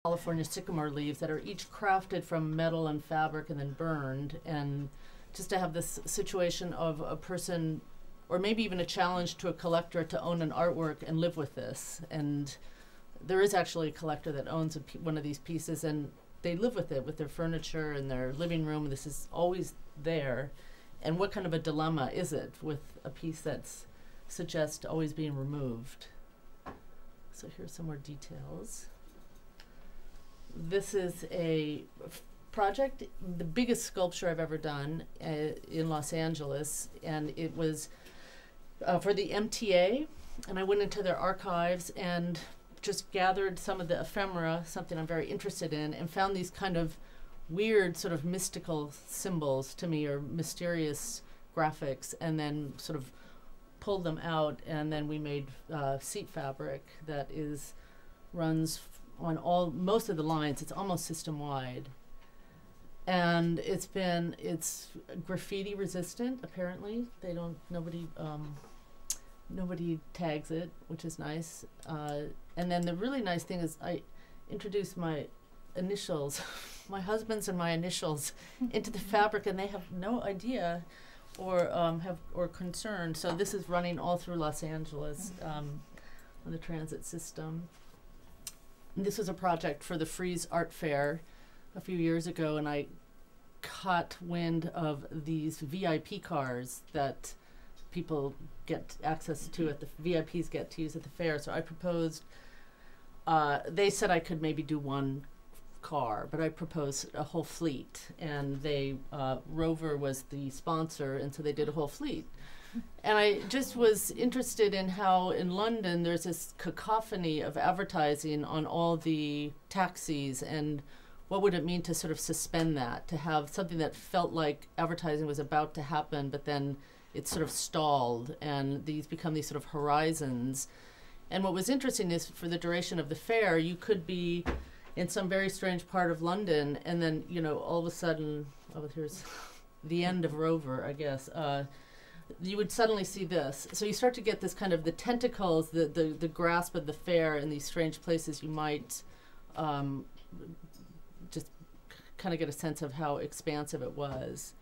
California sycamore leaves that are each crafted from metal and fabric and then burned, and just to have this situation of a person, or maybe even a challenge to a collector to own an artwork and live with this. And there is actually a collector that owns one of these pieces, and they live with it, with their furniture and their living room. This is always there. And what kind of a dilemma is it with a piece that's suggests always being removed? So here's some more details. This is a project, the biggest sculpture I've ever done in Los Angeles, and it was for the MTA, and I went into their archives and just gathered some of the ephemera, something I'm very interested in, and found these kind of weird sort of mystical symbols to me, or mysterious graphics, and then sort of pulled them out, and then we made seat fabric that runs on most of the lines. It's almost system-wide. And it's graffiti resistant, apparently. Nobody tags it, which is nice. And then the really nice thing is I introduced my initials, my husband's and my initials, into the fabric, and they have no idea or concern. So this is running all through Los Angeles on the transit system. And this was a project for the Frieze Art Fair a few years ago, and I caught wind of these VIP cars that people get access to at the VIPs get to use at the fair. So I proposed, they said I could maybe do one car, but I proposed a whole fleet, and Rover was the sponsor, and so they did a whole fleet. And I just was interested in how in London there's this cacophony of advertising on all the taxis, and what would it mean to sort of suspend that, to have something that felt like advertising was about to happen, but then it's sort of stalled, and these become these sort of horizons. And what was interesting is for the duration of the fair, you could be in some very strange part of London, and then, you know, all of a sudden, oh, here's the end of Rover, I guess. You would suddenly see this. So you start to get this kind of the tentacles, the grasp of the fair in these strange places. You might just kind of get a sense of how expansive it was.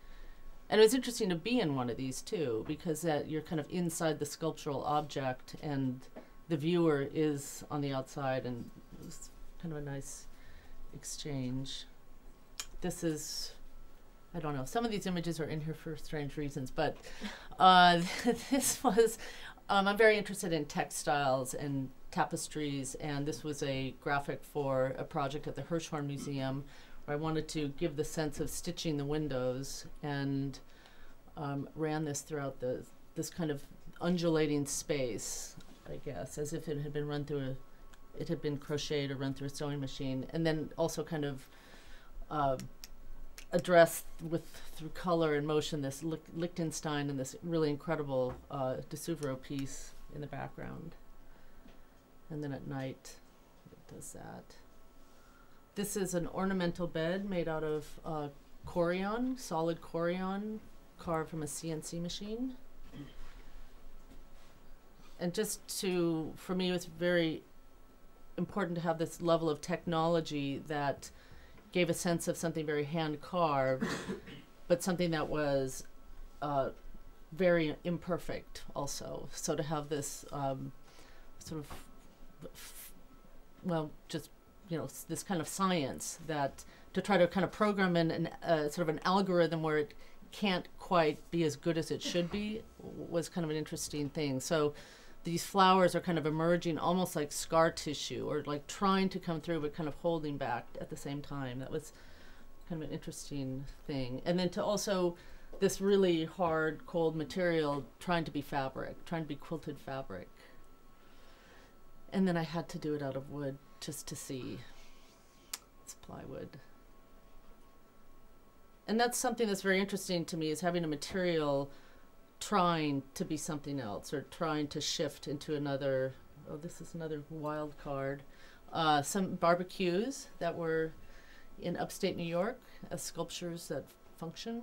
And it was interesting to be in one of these too, because you're kind of inside the sculptural object and the viewer is on the outside, and it was kind of a nice exchange. This is, I don't know, some of these images are in here for strange reasons, but this was, I'm very interested in textiles and tapestries, and this was a graphic for a project at the Hirshhorn Museum where I wanted to give the sense of stitching the windows, and ran this throughout this kind of undulating space, I guess, as if it had been run through it had been crocheted or run through a sewing machine, and then also kind of addressed through color and motion this Liechtenstein and this really incredible de Suvro piece in the background. And then at night it does that. This is an ornamental bed made out of corian, solid corian, carved from a CNC machine. And for me, it was very important to have this level of technology that gave a sense of something very hand-carved, but something that was very imperfect also. So to have this sort of, well, just, you know, this kind of science that to try to kind of program in sort of an algorithm where it can't quite be as good as it should be was kind of an interesting thing. So these flowers are kind of emerging almost like scar tissue, or like trying to come through but kind of holding back at the same time. That was kind of an interesting thing. And then to also this really hard, cold material trying to be fabric, trying to be quilted fabric. And then I had to do it out of wood just to see. It's plywood. And that's something that's very interesting to me, is having a material trying to be something else, or trying to shift into another. Oh, this is another wild card. Some barbecues that were in upstate New York as sculptures that function.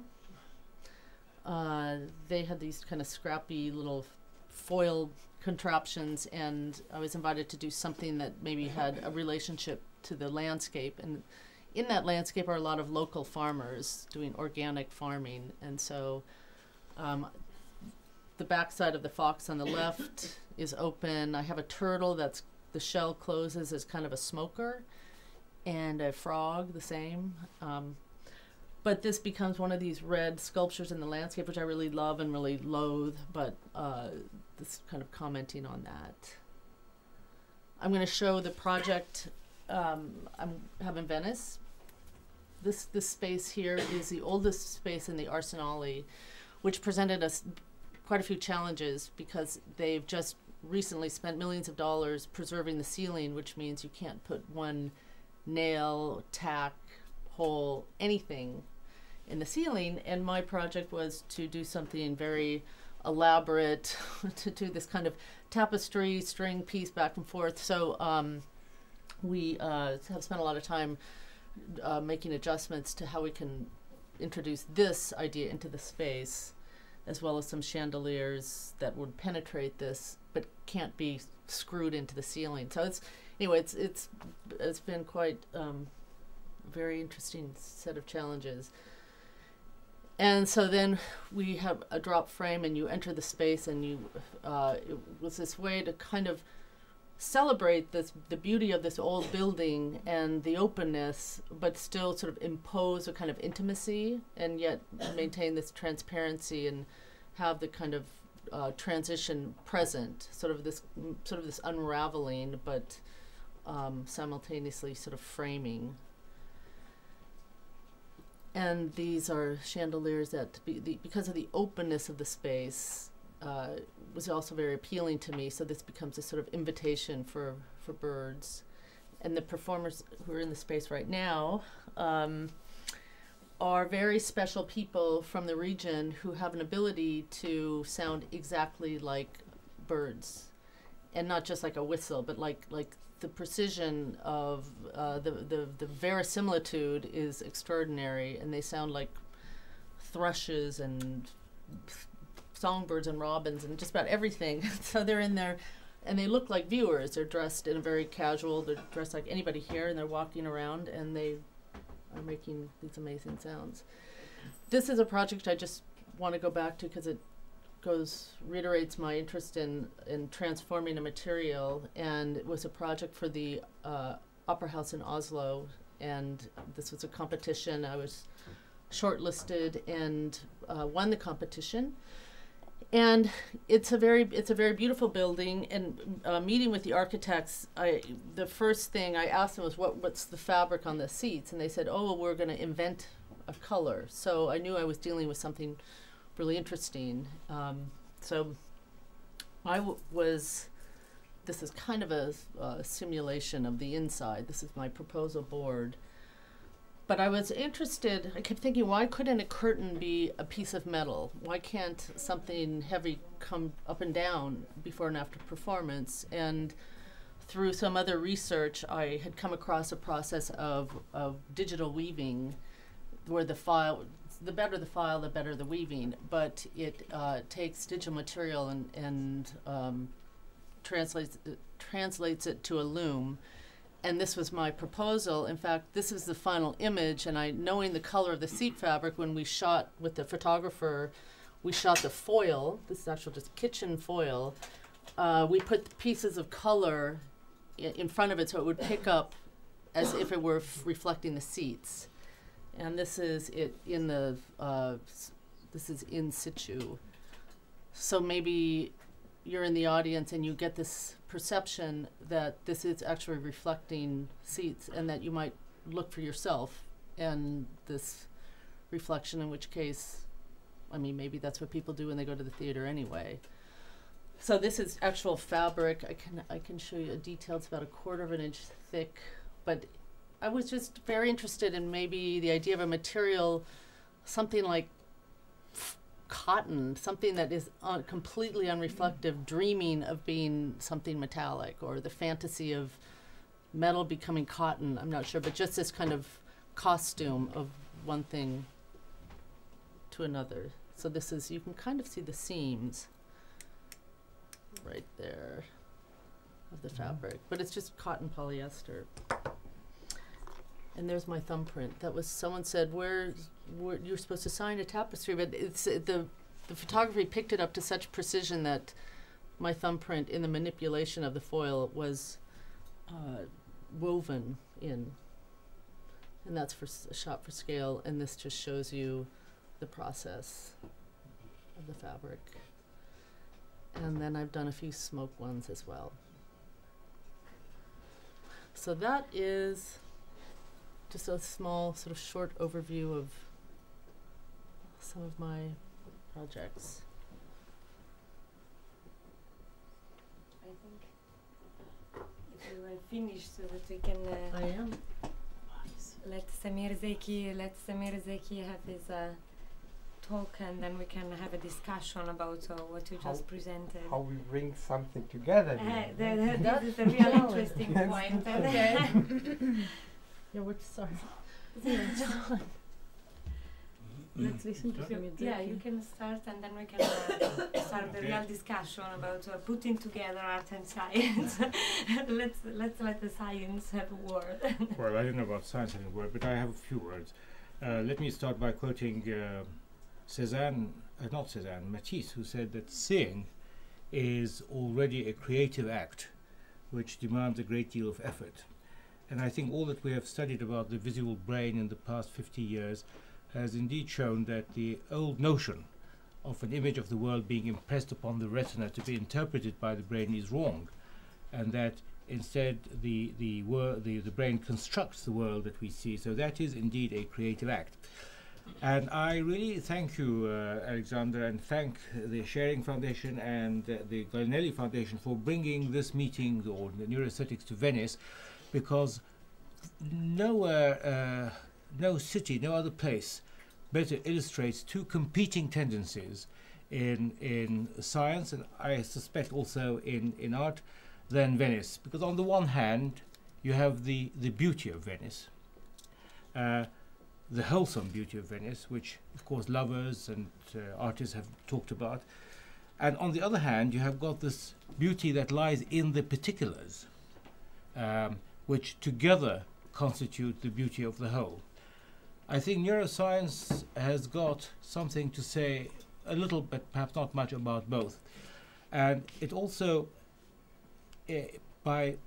They had these kind of scrappy little foil contraptions, and I was invited to do something that maybe had a relationship to the landscape. And in that landscape are a lot of local farmers doing organic farming. And so the backside of the fox on the left is open. I have a turtle that's, the shell closes as kind of a smoker, and a frog the same. But this becomes one of these red sculptures in the landscape, which I really love and really loathe, but this kind of commenting on that. I'm going to show the project I have in Venice. This space here is the oldest space in the Arsenale, which presented us quite a few challenges because they've just recently spent millions of dollars preserving the ceiling, which means you can't put one nail, tack, hole, anything in the ceiling. And my project was to do something very elaborate, to do this kind of tapestry string piece back and forth. So we have spent a lot of time making adjustments to how we can introduce this idea into the space, as well as some chandeliers that would penetrate this but can't be screwed into the ceiling. So it's, anyway, it's been quite very interesting set of challenges. And so then we have a drop frame, and you enter the space, and you it was this way to kind of celebrate the beauty of this old building and the openness, but still sort of impose a kind of intimacy, and yet maintain this transparency and have the kind of transition present, sort of this unraveling, but simultaneously sort of framing. And these are chandeliers that, because of the openness of the space, was also very appealing to me. So this becomes a sort of invitation for birds. And the performers who are in the space right now are very special people from the region who have an ability to sound exactly like birds, and not just like a whistle, but like the precision of the verisimilitude is extraordinary, and they sound like thrushes and songbirds and robins and just about everything. So they're in there, and they look like viewers. They're dressed in a very casual, they're dressed like anybody here, and they're walking around, and they are making these amazing sounds. This is a project I just want to go back to because it reiterates my interest in transforming a material, and it was a project for the Opera House in Oslo, and this was a competition. I was shortlisted and won the competition. And it's a very beautiful building. And meeting with the architects, the first thing I asked them was, what's the fabric on the seats? And they said, oh, well, we're going to invent a color. So I knew I was dealing with something really interesting. So this is kind of a simulation of the inside. This is my proposal board. But I was interested, I kept thinking, why couldn't a curtain be a piece of metal? Why can't something heavy come up and down before and after performance? And through some other research, I had come across a process of digital weaving, where the better the file, the better the weaving. But it takes digital material and translates it to a loom. And this was my proposal. In fact, this is the final image, and knowing the color of the seat fabric, when we shot with the photographer, we shot the foil. This is actual just kitchen foil. We put pieces of color in front of it so it would pick up as if it were reflecting the seats. And this is it in the, this is in situ. So maybe you're in the audience and you get this perception that this is actually reflecting seats, and that you might look for yourself and this reflection, in which case, I mean, maybe that's what people do when they go to the theater anyway. So this is actual fabric. I can show you a detail. It's about 1/4 of an inch thick, but I was just very interested in maybe the idea of a material, something like cotton, something that is completely unreflective, dreaming of being something metallic, or the fantasy of metal becoming cotton. I'm not sure, but just this kind of costume of one thing to another. So this is, you can kind of see the seams. right there of the fabric, but it's just cotton polyester. And there's my thumbprint. That was, someone said, where you're supposed to sign a tapestry, but it's the photography picked it up to such precision that my thumbprint in the manipulation of the foil was woven in. And that's for a shot for scale, and this just shows you the process of the fabric. And then I've done a few smoke ones as well. So that is just a small sort of short overview of some of my projects. I think if you are finished so that we can I am. let Samir Zeki have his talk, and then we can have a discussion about what you just presented. How we bring something together. This is a real interesting point. Okay. Yeah, we're sorry. Let's listen to some music. Yeah, you can start, and then we can start the real discussion about putting together art and science. let's let the science have a word. Well, I don't know about science having a word, but I have a few words. Let me start by quoting Matisse, who said that seeing is already a creative act which demands a great deal of effort. And I think all that we have studied about the visual brain in the past 50 years has indeed shown that the old notion of an image of the world being impressed upon the retina to be interpreted by the brain is wrong, and that instead the brain constructs the world that we see. So that is indeed a creative act. And I really thank you, Alexander, and thank the Sharing Foundation and the Gallinelli Foundation for bringing this meeting or the neuroaesthetics to Venice, because nowhere, no city, no other place better illustrates two competing tendencies in science, and I suspect also in art, than Venice. Because on the one hand, you have the beauty of Venice, the wholesome beauty of Venice, which of course lovers and artists have talked about. And on the other hand, you have got this beauty that lies in the particulars, which together constitute the beauty of the whole. I think neuroscience has got something to say, a little but perhaps not much, about both. And it also, by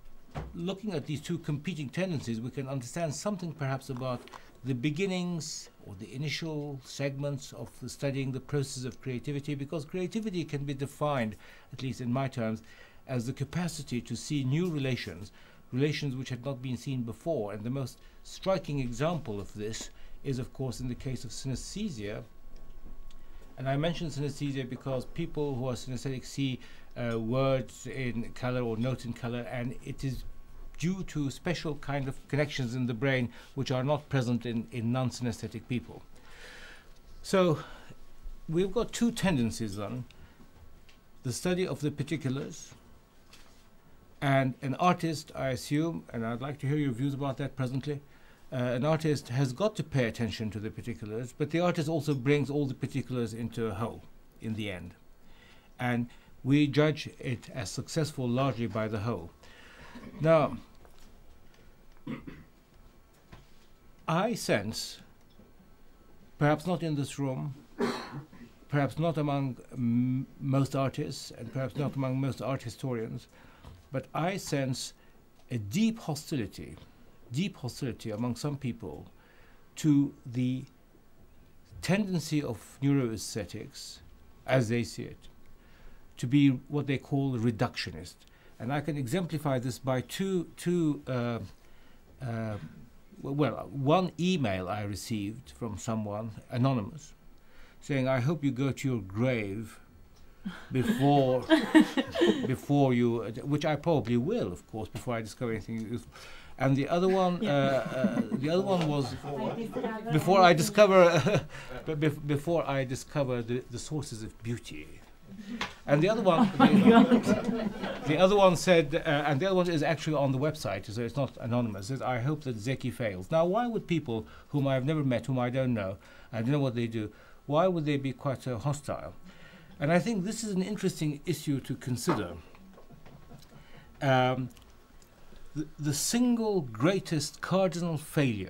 looking at these two competing tendencies, we can understand something perhaps about the beginnings or the initial segments of studying the process of creativity, because creativity can be defined, at least in my terms, as the capacity to see new relations which had not been seen before. And the most striking example of this is, of course, in the case of synesthesia. And I mention synesthesia because people who are synesthetic see words in color or notes in color, and it is due to special kind of connections in the brain which are not present in non-synesthetic people. So we've got two tendencies then: the study of the particulars, and an artist, I assume, and I'd like to hear your views about that presently, an artist has got to pay attention to the particulars, but the artist also brings all the particulars into a whole in the end. And we judge it as successful largely by the whole. Now, I sense, perhaps not in this room, perhaps not among most artists, and perhaps not among most art historians, but I sense a deep hostility among some people to the tendency of neuroaesthetics, as they see it, to be what they call reductionist. And I can exemplify this by one email I received from someone, anonymous, saying, "I hope you go to your grave before you," which I probably will, of course, before I discover anything useful. And the other one, was before I discover the sources of beauty. And the other one, the other one said, and the other one is actually on the website, so it's not anonymous. It says, "I hope that Zeki fails." Now, why would people whom I've never met, whom I don't know what they do, why would they be quite so hostile? And I think this is an interesting issue to consider. the single greatest cardinal failure